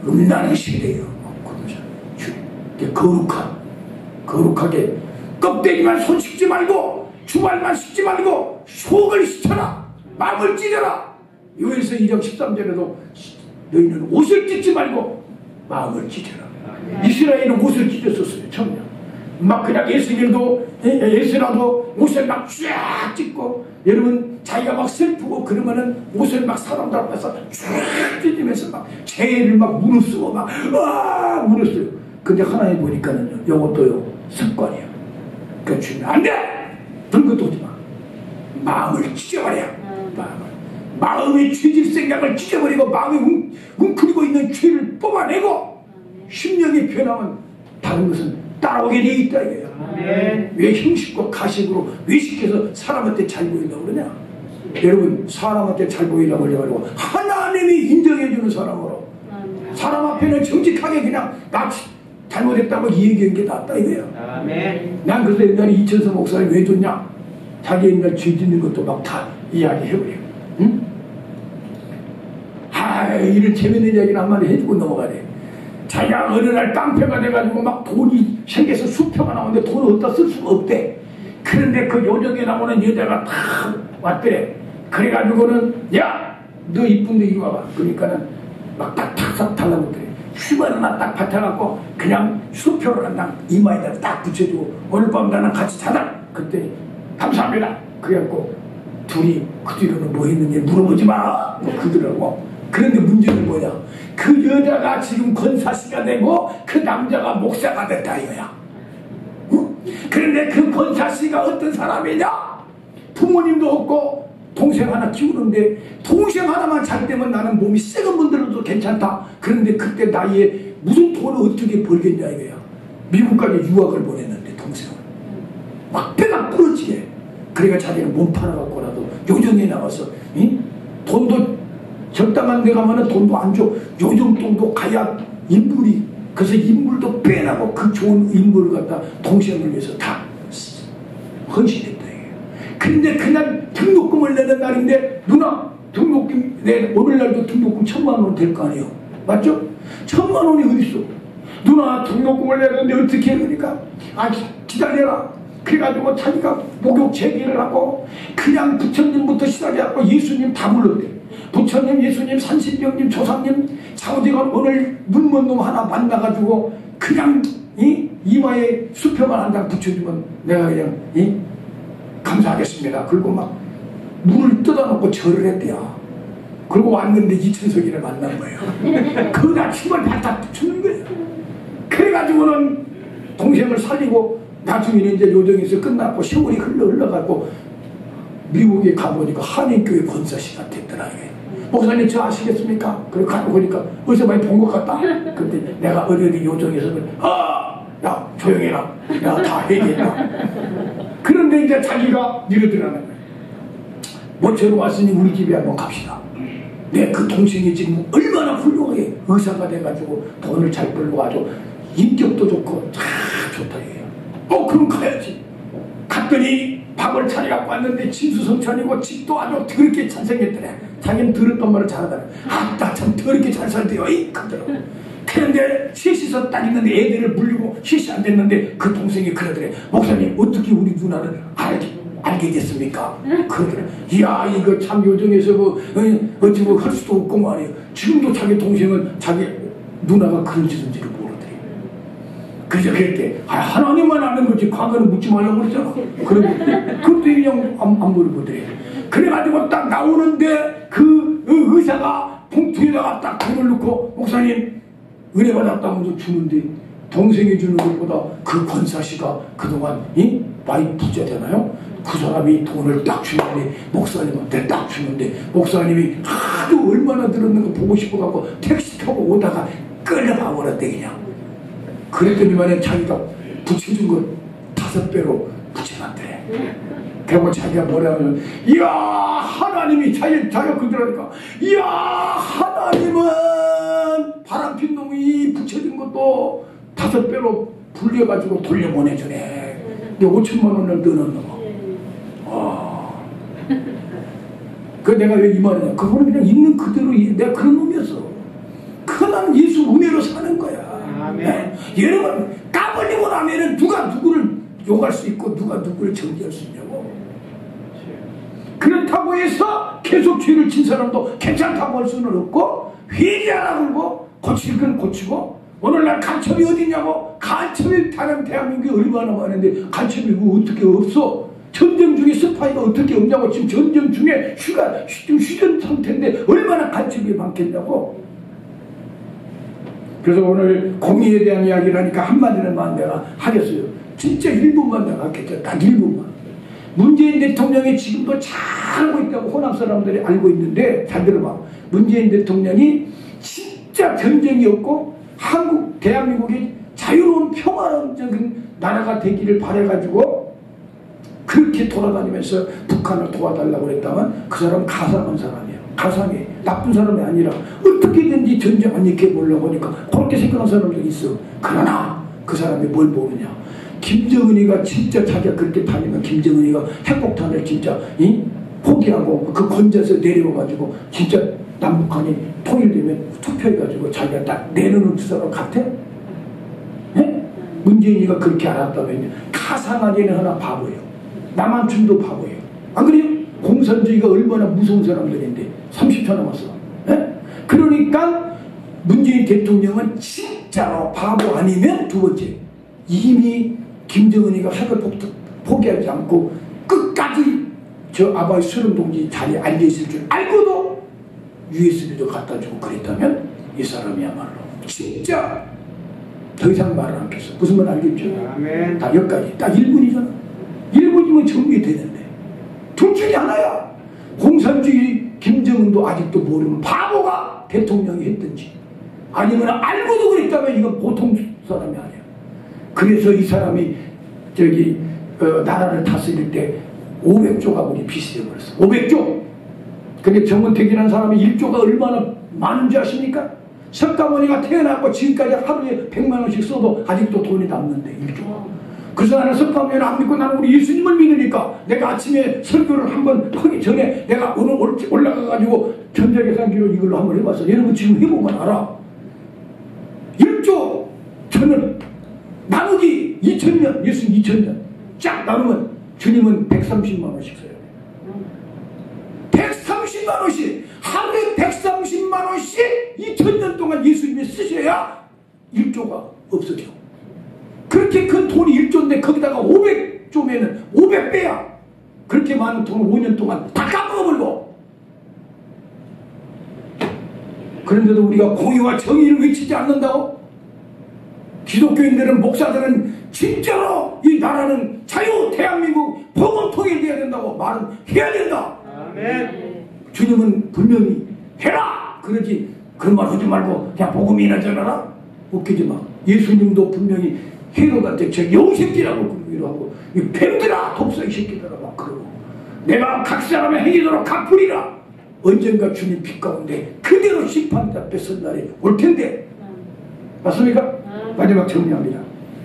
음란한 시대예요. 거룩하게 껍데기만 손 씻지 말고 주발만 씻지 말고 속을 씻어라. 마음을 찢어라. 요엘서 2장 13절에도 너희는 옷을 찢지 말고 마음을 찢어라. 이스라엘은 옷을 찢었었어요. 처음에 막 그냥 에스라도 옷을 막 쫙 찢고 여러분 자기가 막 슬프고 그러면은 옷을 막 사람들 앞에서 쫙 찢으면서 막 죄를 막 무릅쓰고 막 무릅써요. 근데 하나님 보니까는요 이것도요 습관이에요. 그러니까 주님 안 돼! 그런 것도 하지 마. 마음을 찢어버려. 마음의 죄질 생각을 찢어버리고 마음에 웅크리고 있는 죄를 뽑아내고 심령이 변하면 다른 것은 따라오게 되어 있다 이거야. 왜 형식과 가식으로 외식해서 사람한테 잘 보이려고 그러냐? 여러분 사람한테 잘 보이려고 그래가지고 하나님이 인정해주는 사람으로 사람 앞에는 정직하게 그냥 나 잘못했다고 얘기한 게 낫다 이거야. 난 그래서 옛날에 이천서 목사님 왜 줬냐? 자기 옛날 죄 짓는 것도 막 다 이야기해버려. 응? 이런 재밌는 이야기를 한마디 해주고 넘어가네. 자기가 어느 날 깡패가 돼가지고 막 돈이 생겨서 수표가 나오는데 돈을 어디다 쓸 수가 없대. 그런데 그 요정에 나오는 여자가 탁 왔더래. 그래가지고는 야! 너 이쁜데 이리 와봐. 그러니까는 막 탁탁 달라붙더래. 휘발 하나 딱 받아갖고 그냥 수표를 한당 이마에다 딱 붙여주고 오늘 밤 나랑 같이 자자. 그때 감사합니다. 그래갖고 둘이 그 뒤로는 뭐 했는지 물어보지 마. 그러더라고. 그런데 문제는 뭐냐? 그 여자가 지금 권사씨가 되고 그 남자가 목사가 됐다 이거야. 응? 그런데 그 권사씨가 어떤 사람이냐? 부모님도 없고 동생 하나 키우는데 동생 하나만 잘 되면 나는 몸이 썩은 분들도 괜찮다. 그런데 그때 나이에 무슨 돈을 어떻게 벌겠냐 이거야. 미국까지 유학을 보냈는데 동생은 막 배가 부러지게. 그러니까 자기는 몸 팔아갖고라도 요정에 나와서 돈도 적당한 데 가면은 돈도 안 줘. 요정 돈도 가야 인물이. 그래서 인물도 빼나고 그 좋은 인물을 갖다 동생을 위해서 다 헌신했다 이게요. 근데 그날 등록금을 내는 날인데 누나 등록금 오늘날도 등록금 1000만 원 될 거 아니에요. 맞죠? 1000만 원이 어딨어. 누나 등록금을 내는데 어떻게 해? 그러니까 기다려라. 그래가지고 자기가 목욕 재개를 하고 그냥 부처님부터 시작해갖고 예수님 다 불렀대. 부처님, 예수님, 산신령님, 조상님, 장우대가 오늘 눈먼 놈 하나 만나가지고 그냥 이마에 수표만 한 장 붙여주면 내가 그냥 감사하겠습니다. 그리고 막 물을 뜯어놓고 절을 했대요. 그리고 왔는데 이천석이를 만난 거예요. 그다 힘을 바짝 주는 거예요. 그래가지고는 동생을 살리고 나중에는 이제 요정에서 끝났고 세월이 흘러가고 미국에 가보니까 한인교회 권사씨가 됐더라고요. 목사님 저 아시겠습니까? 그래 가고 보니까 어디서 많이 본 것 같다. 근데 내가 어디 요정에서는 야 조용해라. 내가 다 얘기했다. 그런데 이제 자기가 밀어들어가는 거예요. 모처럼 왔으니 우리 집에 한번 갑시다. 그 동생이 지금 얼마나 훌륭하게 의사가 돼가지고 돈을 잘 벌고 아주 인격도 좋고 참 좋다 이게요. 그럼 가야지. 갔더니 밥을 차려갖고 왔는데 진수성찬이고 집도 아주 더럽게 잘생겼더래. 자기는 더럽던 말을 잘하더래. 나 참 더럽게 잘 살대요. 그러더라고. 그런데 셋이서 딱 있는데 애들을 물리고 셋이 안 됐는데 그 동생이 그러더래. 목사님 어떻게 우리 누나를 알게 됐습니까? 그러더래. 이야 이거 참 요정에서 어찌 할 수도 없고 말이에요. 지금도 자기 동생은 자기 누나가 그런 짓인지를 모르더래. 그래서 그랬대. 하나님만 아는 거지 과거는 묻지 말라고 그랬잖아. 그것도 그냥 안 물어보더래. 그래가지고 딱 나오는데 그 의사가 봉투에다가 딱 돈을 넣고 목사님 은혜 받았다면서 주는데 동생이 주는 것보다 그 권사씨가 그동안 많이 부자잖아요. 그 사람이 돈을 딱 주는데 목사님한테 딱 주는데 목사님이 하도 얼마나 들었는 거 보고 싶어갖고 택시 타고 오다가 끌려가 버렸대 그냥. 그랬더니만 자기가 붙여준 거 5배로 붙여놨더래. 그리고 자기가 뭐라 하면 이야 하나님이 자기가 그러니까 이야 하나님은 바람핀 놈이 붙여준 것도 5배로 불려가지고 돌려보내주네. 근데 5천만 원을 넣어놓는 거. 그 내가 왜 이 말이냐. 그거는 그냥 있는 그대로 내가 그런 놈이었어. 나는 예수 은혜로 사는 거야. 네? 여러분 까불리고 나면은 누가 누구를 욕할 수 있고 누가 누구를 정죄할 수 있냐고. 그렇다고 해서 계속 죄를 진 사람도 괜찮다고 할 수는 없고 회개하라고 그러고 고칠 건 고치고 오늘날 간첩이 어디냐고. 간첩이 다른 대한민국에 얼마나 많은데 간첩이 어떻게 없어. 전쟁 중에 스파이가 어떻게 없냐고. 지금 전쟁 중에 휴전 상태인데 얼마나 간첩이 많겠냐고. 그래서 오늘 공의에 대한 이야기를 하니까 한마디로만 내가 하겠어요. 진짜 1분만 내가 하겠죠. 딱 1분만. 문재인 대통령이 지금도 잘 알고 있다고 호남 사람들이 알고 있는데 잘 들어봐. 문재인 대통령이 진짜 전쟁이 없고 대한민국이 자유로운 평화적인 나라가 되기를 바라가지고 그렇게 돌아다니면서 북한을 도와달라고 그랬다면 그 사람 가상한 사람이에요. 가상해. 나쁜 사람이 아니라 어떻게든지 전쟁 안 일으켜보려고 하니까 그렇게 생각하는 사람들이 있어. 그러나 그 사람이 뭘 모르냐. 김정은이가 진짜 자기가 그렇게 다니면 김정은이가 핵폭탄을 진짜 포기하고 그 건져서 내려와가지고 진짜 남북한이 통일되면 투표해가지고 자기가 딱 내놓는 사람 같아? 네? 문재인이가 그렇게 알았다면 가상하게는 하나 바보예요. 남한춘도 바보예요. 안 그래요? 공산주의가 얼마나 무서운 사람들인데 30초 남았어. 네? 그러니까 문재인 대통령은 진짜로 바보 아니면 두 번째 이미 김정은이가 핵을 포기하지 않고 끝까지 저 아바이 수령 동지 자리에 앉아있을 줄 알고도 USB도 갖다 주고 그랬다면 이 사람이야말로 진짜 더 이상 말을 않겠어. 무슨 말 알겠죠? 아멘. 다 여기까지. 딱 1분이잖아. 1분이면 정리되는데 둘 중에 하나야. 공산주의 김정은도 아직도 모르는 바보가 대통령이 했든지 아니면 알고도 그랬다면 이건 보통 사람이 아니야. 그래서 이 사람이 나라를 다스릴 때 500조가 우리 빚이 되어버렸어. 500조! 근데 정은택이라는 사람이 1조가 얼마나 많은지 아십니까? 석가모니가 태어나고 지금까지 하루에 100만 원씩 써도 아직도 돈이 남는데 1조가. 그래서 나는 석가모니를 안 믿고 나는 우리 예수님을 믿으니까 내가 아침에 설교를 한번 하기 전에 내가 오늘 올라가가지고 전자계산기로 이걸로 한번 해봤어. 여러분 지금 해보면 알아. 1조 저는 나누기 2000년, 예수님 2000년 쫙 나누면 주님은 130만 원씩 써야 돼. 130만 원씩 하루에 돈만 예수님이 쓰셔야 1조가 없어져. 그렇게 큰 돈이 1조인데 거기다가 500조면은 500배야. 그렇게 많은 돈을 5년 동안 다 까먹어버리고. 그런데도 우리가 공의와 정의를 외치지 않는다고? 기독교인들은, 목사들은 진짜로 이 나라는 자유 대한민국 복음 통일돼야 된다고 말은 해야 된다. 아멘. 주님은 분명히 해라 그러지, 그런 말 하지 말고 그냥 복음이나 전하라. 웃기지 마. 예수님도 분명히 헤롯한테 저 영새끼라고 위로하고, 이 뱀들아 독사의 새끼들아 막 그러고, 내가 각 사람의 행위대로 갚으리라. 언젠가 주님 빛 가운데 그대로 심판 앞에 선 날이 올 텐데. 맞습니까? 마지막 정리합니다.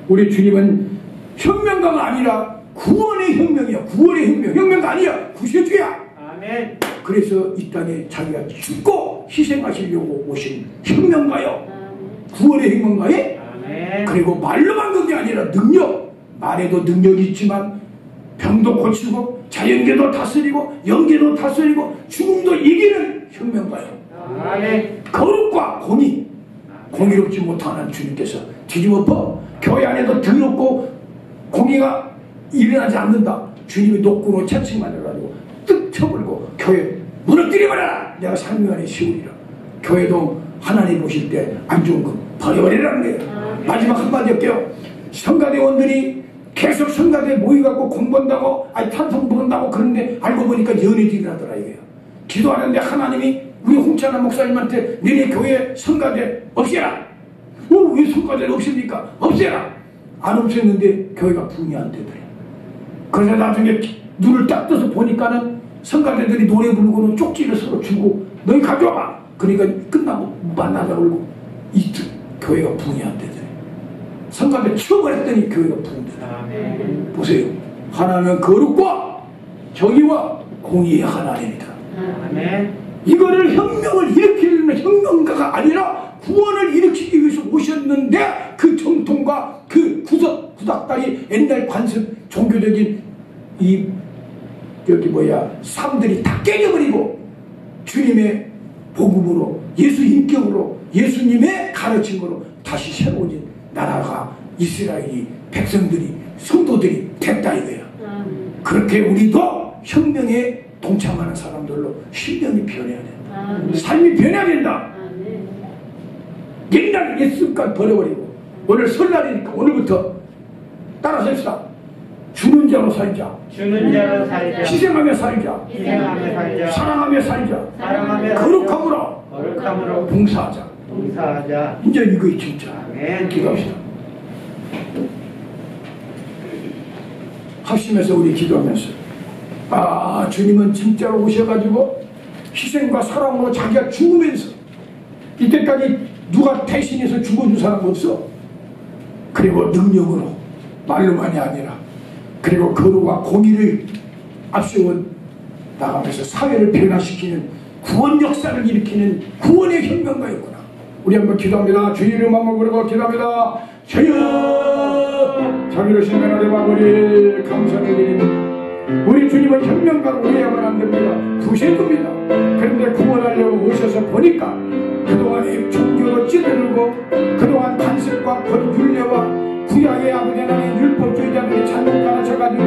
우리 주님은 혁명가가 아니라 구원의 혁명이야. 구원의 혁명. 혁명가 아니야. 구세주야. 아멘. 그래서 이 땅에 자기가 죽고 희생하시려고 오신 혁명가요. 구원의 혁명가에. 아멘. 그리고 말로만 그런 게 아니라 능력. 말에도 능력이 있지만 병도 고치고 자연계도 다스리고 영계도 다스리고 죽음도 이기는 혁명가요. 아멘. 거룩과 공의. 공의롭지 못하는 주님께서 뒤집어엎어 교회 안에도 더럽고 공의가 일어나지 않는다. 주님이 노꾸로 채찍만 해가지고 뜩 쳐버리고 교회 무너뜨려버려라. 내가 삶 안에 세우리라. 교회도 하나님 보실 때 안 좋은 거 버려버리라는 거예요. 마지막 한마디 할게요. 성가대원들이 계속 성가대에 모여갖고 공부한다고, 아니 탄성 부른다고 그런데 알고 보니까 연애질을 하더라 이거예요. 기도하는데 하나님이 우리 홍찬아 목사님한테 너네 교회 성가대 없애라. 왜 성가대를 없앱니까? 없애라. 안 없앴는데 교회가 붕이 안 되더래. 그래서 나중에 눈을 딱 떠서 보니까는 성가대들이 노래 부르고는 쪽지를 서로 주고 너희 가져와봐. 그러니까 끝나고 만나자 그러고 이틀 교회가 붕이 안 되더래. 성가대 치워버렸더니 교회가 붕 되더래. 보세요. 하나님은 거룩과 정의와 공의의 하나님이다. 아멘. 이거를 혁명을 일으키는 혁명가가 아니라 구원을 일으키기 위해서 오셨는데, 그 정통과 그 구닥다리 옛날 관습 종교적인 이 삶들이 다 깨져버리고 주님의 복음으로, 예수 인격으로, 예수님의 가르침으로 다시 새로워진 나라가 이스라엘이, 백성들이, 성도들이 됐다 이거야. 그렇게 우리도 혁명에 동참하는 사람들로 신명이 변해야 된다. 삶이 변해야 된다. 옛날 옛 습관 버려버리고 오늘 설날이니까 오늘부터 따라서 합시다. 주는 자로 살자. 주는 자로 살자. 희생하며 살자. 희생하며 살자. 사랑하며 살자. 사랑하며 거룩함으로 거룩함으로 봉사하자. 봉사하자. 이제 이거 진짜. 아멘. 기도합시다. 합심해서 우리 기도하면서, 아, 주님은 진짜로 오셔가지고 희생과 사랑으로 자기가 죽으면서, 이때까지 누가 대신해서 죽어준 사람 없어. 그리고 능력으로, 말로만이 아니라, 그리고 거룩과 공의를 앞세워 나가면서 사회를 변화시키는 구원 역사를 일으키는 구원의 혁명가였구나. 우리 한번 기도합니다. 주의 이름만 부르고 기도합니다. 주여, 자비로우신 하나님 아버지 감사를 드립니다. 우리 주님은 혁명가로 오해하면 안 됩니다. 구세주입니다. 그런데 구원하려고 오셔서 보니까 그동안의 종교로 찌르고 그동안 관습과 거룩윤례와 구약의 아버지 하나님 율법주의자들이 잘못 가르쳐가지고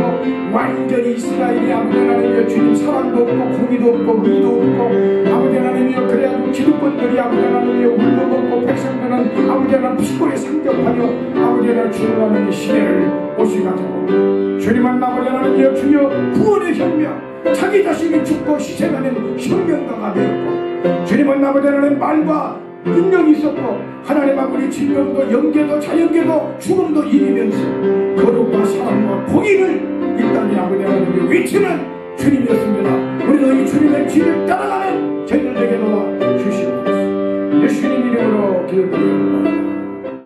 완전히 이스라엘이 아버지 하나님의 주님 사랑도 없고 공의도 없고 의도 없고 아버지 하나님이여, 그래가지고 기득권들이 아버지 하나님이여 울도 먹고 백성들은 아버지 하나님 피골에 상접하여 아버지 하나님 주님 하나님의 시대를 오셔가지고 주님은 아버지 하나님이여 주여 구원의 혁명, 자기 자신이 죽고 희생하는 혁명가가 되었고, 주님은 아버지 하나님 말과 능력이 있었고 하나님 아버지 질병도 영계도 자연계도 죽음도 이기면서 거룩과 사랑과 공의를 이 땅에 아버지 하나님이 외치는 주님이었습니다. 우리도 이 주님의 길을 따라가는 저희